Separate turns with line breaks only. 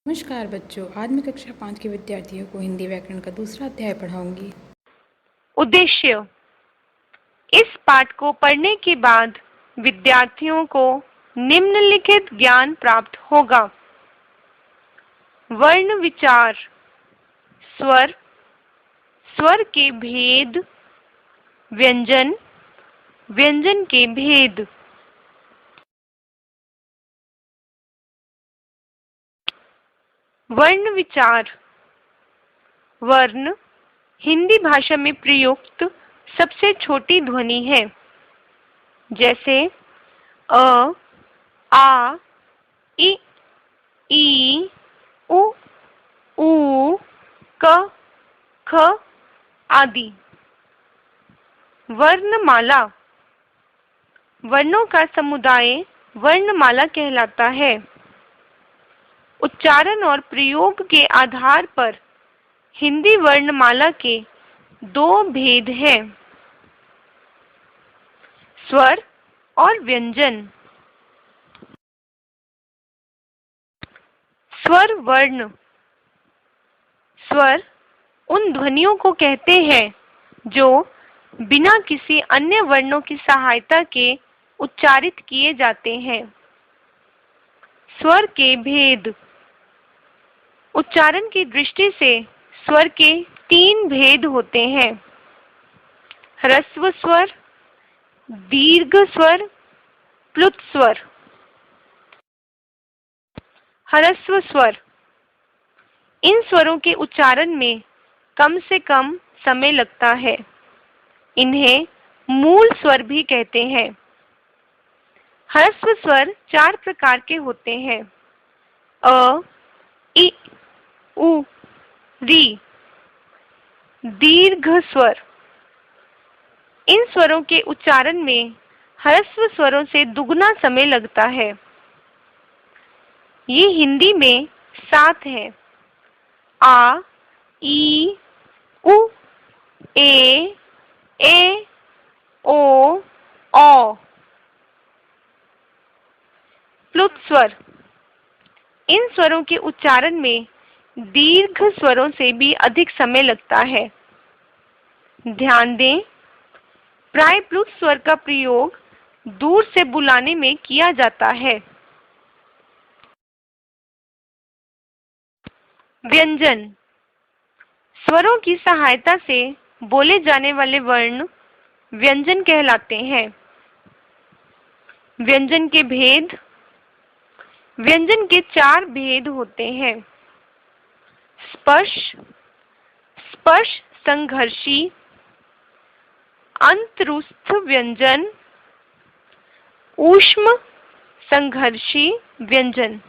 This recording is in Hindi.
नमस्कार बच्चों, आज मैं कक्षा 5 के विद्यार्थियों को हिंदी व्याकरण का दूसरा अध्याय पढ़ाऊंगी।
उद्देश्य। इस पाठ को पढ़ने के बाद विद्यार्थियों को निम्नलिखित ज्ञान प्राप्त होगा। वर्ण विचार, स्वर, स्वर के भेद, व्यंजन, व्यंजन के भेद। वर्ण विचार। वर्ण हिंदी भाषा में प्रयुक्त सबसे छोटी ध्वनि है। जैसे अ, आ, इ, ई, उ, ऊ, क, ख आदि। वर्णमाला। वर्णों का समुदाय वर्णमाला कहलाता है। उच्चारण और प्रयोग के आधार पर हिंदी वर्णमाला के दो भेद हैं, स्वर और व्यंजन। स्वर वर्ण। स्वर उन ध्वनियों को कहते हैं जो बिना किसी अन्य वर्णों की सहायता के उच्चारित किए जाते हैं। स्वर के भेद। उच्चारण की दृष्टि से स्वर के तीन भेद होते हैं, ह्रस्व स्वर, दीर्घ स्वर, प्लुत स्वर। ह्रस्व स्वर। इन स्वरों के उच्चारण में कम से कम समय लगता है। इन्हें मूल स्वर भी कहते हैं। ह्रस्व स्वर चार प्रकार के होते हैं, अ, इ, उ, री। दीर्घ स्वर। इन स्वरों के उच्चारण में ह्रस्व स्वरों से दुगना समय लगता है। ये हिंदी में 7 है, आ, ई, उ, ए, ओ, औ। प्लुत स्वर। इन स्वरों के उच्चारण में दीर्घ स्वरों से भी अधिक समय लगता है। ध्यान दें, प्राय प्लुत स्वर का प्रयोग दूर से बुलाने में किया जाता है। व्यंजन। स्वरों की सहायता से बोले जाने वाले वर्ण व्यंजन कहलाते हैं। व्यंजन के भेद। व्यंजन के 4 भेद होते हैं, स्पर्श, स्पर्श संघर्षी, अंतरुस्थ व्यंजन, ऊष्म संघर्षी व्यंजन।